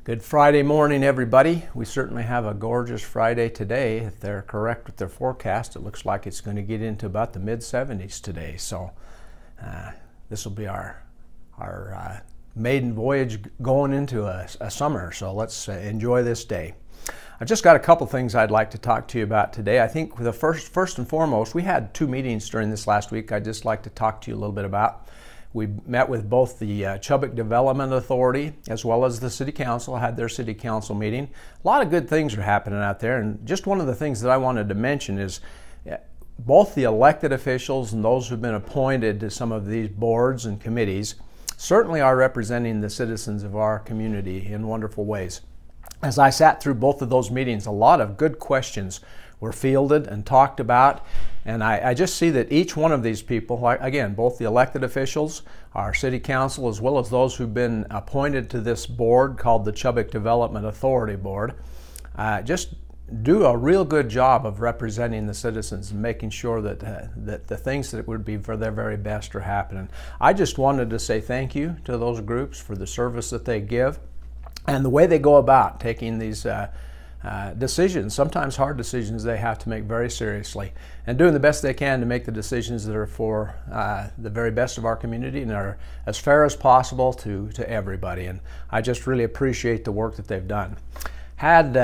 Good Friday morning, everybody. We certainly have a gorgeous Friday today. If they're correct with their forecast, it looks like it's going to get into about the mid-70s today. So this will be our maiden voyage going into a summer. So let's enjoy this day. I've just got a couple things I'd like to talk to you about today. I think the first and foremost, we had two meetings during this last week I'd just like to talk to you a little bit about. We met with both the Chubbuck Development Authority as well as the City Council, had their City Council meeting. A lot of good things are happening out there, and just one of the things that I wanted to mention is both the elected officials and those who've been appointed to some of these boards and committees certainly are representing the citizens of our community in wonderful ways. As I sat through both of those meetings, a lot of good questions were fielded and talked about, and I just see that each one of these people, again, both the elected officials, our City Council, as well as those who've been appointed to this board called the Chubbuck Development Authority Board, just do a real good job of representing the citizens and making sure that the things that would be for their very best are happening. I just wanted to say thank you to those groups for the service that they give and the way they go about taking these decisions, sometimes hard decisions they have to make very seriously, and doing the best they can to make the decisions that are for the very best of our community and are as fair as possible to everybody. And I just really appreciate the work that they've done. Had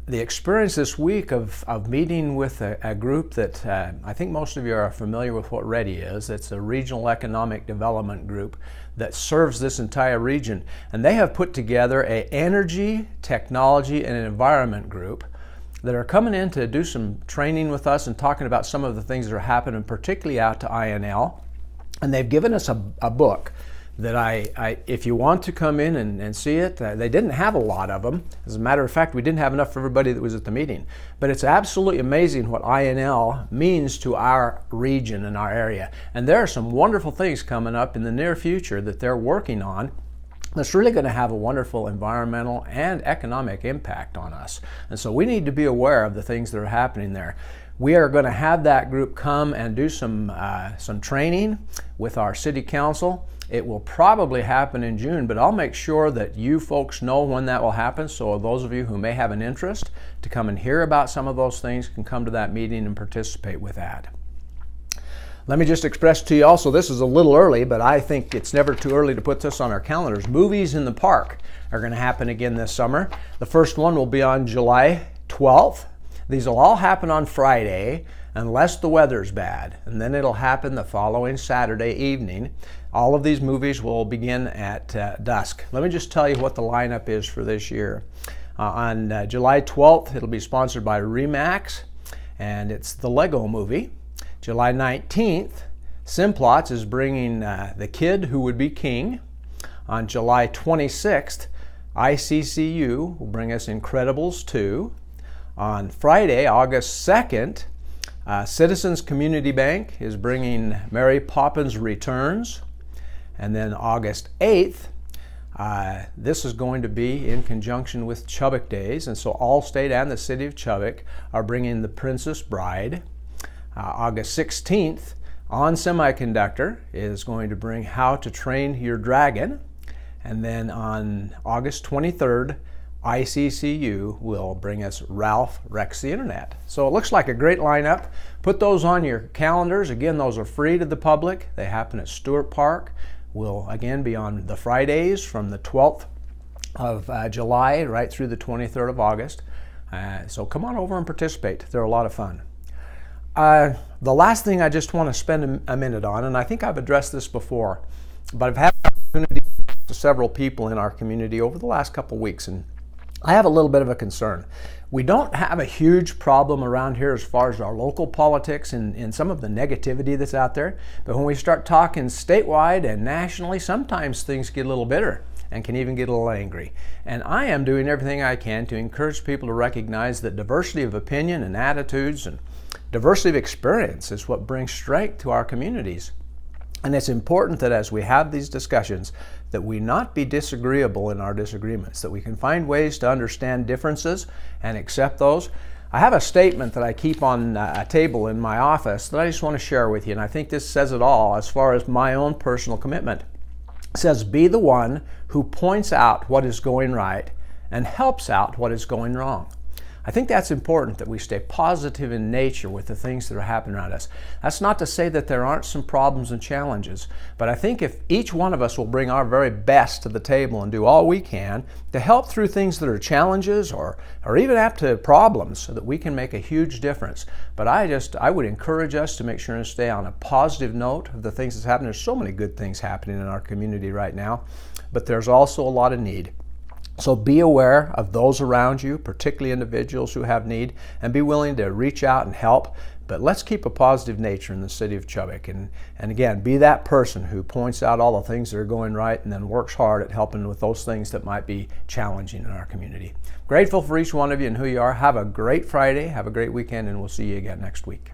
the experience this week of meeting with a group that I think most of you are familiar with what READI is. It's a regional economic development group that serves this entire region. And they have put together an energy, technology, and environment group that are coming in to do some training with us and talking about some of the things that are happening, particularly out to INL. And they've given us a book that if you want to come in and see it, they didn't have a lot of them. As a matter of fact, we didn't have enough for everybody that was at the meeting. But it's absolutely amazing what INL means to our region and our area. And there are some wonderful things coming up in the near future that they're working on that's really going to have a wonderful environmental and economic impact on us. And so we need to be aware of the things that are happening there. We are going to have that group come and do some training with our City Council. It will probably happen in June, but I'll make sure that you folks know when that will happen, so those of you who may have an interest to come and hear about some of those things can come to that meeting and participate with that. Let me just express to you also, this is a little early, but I think it's never too early to put this on our calendars. Movies in the Park are going to happen again this summer. The first one will be on July 12th. These will all happen on Friday unless the weather's bad, and then it'll happen the following Saturday evening. All of these movies will begin at dusk. Let me just tell you what the lineup is for this year. On July 12th, it'll be sponsored by Remax, and it's the Lego Movie. July 19th, Simplots is bringing The Kid Who Would Be King. On July 26th, ICCU will bring us Incredibles 2. On Friday, August 2nd, Citizens Community Bank is bringing Mary Poppins Returns. And then August 8th, this is going to be in conjunction with Chubbuck Days, and so Allstate and the City of Chubbuck are bringing The Princess Bride. August 16th, On Semiconductor is going to bring How to Train Your Dragon. And then on August 23rd, ICCU will bring us Ralph Wrecks the Internet. So it looks like a great lineup. Put those on your calendars. Again, those are free to the public. They happen at Stewart Park. Will again be on the Fridays from the 12th of July right through the 23rd of August. So come on over and participate. They're a lot of fun. The last thing I just want to spend a minute on, and I think I've addressed this before, but I've had an opportunity to talk to several people in our community over the last couple weeks, and I have a little bit of a concern. We don't have a huge problem around here as far as our local politics and some of the negativity that's out there. But when we start talking statewide and nationally, sometimes things get a little bitter and can even get a little angry. And I am doing everything I can to encourage people to recognize that diversity of opinion and attitudes and diversity of experience is what brings strength to our communities. And it's important that as we have these discussions, that we not be disagreeable in our disagreements, that we can find ways to understand differences and accept those. I have a statement that I keep on a table in my office that I just want to share with you, and I think this says it all as far as my own personal commitment. says, be the one who points out what is going right and helps out what is going wrong. I think that's important, that we stay positive in nature with the things that are happening around us. That's not to say that there aren't some problems and challenges, but I think if each one of us will bring our very best to the table and do all we can to help through things that are challenges or even up to problems, so that we can make a huge difference. But I would encourage us to make sure and stay on a positive note of the things that's happening. There's so many good things happening in our community right now, but there's also a lot of need. So be aware of those around you, particularly individuals who have need, and be willing to reach out and help. But let's keep a positive nature in the city of Chubbuck. And again, be that person who points out all the things that are going right and then works hard at helping with those things that might be challenging in our community. Grateful for each one of you and who you are. Have a great Friday, have a great weekend, and we'll see you again next week.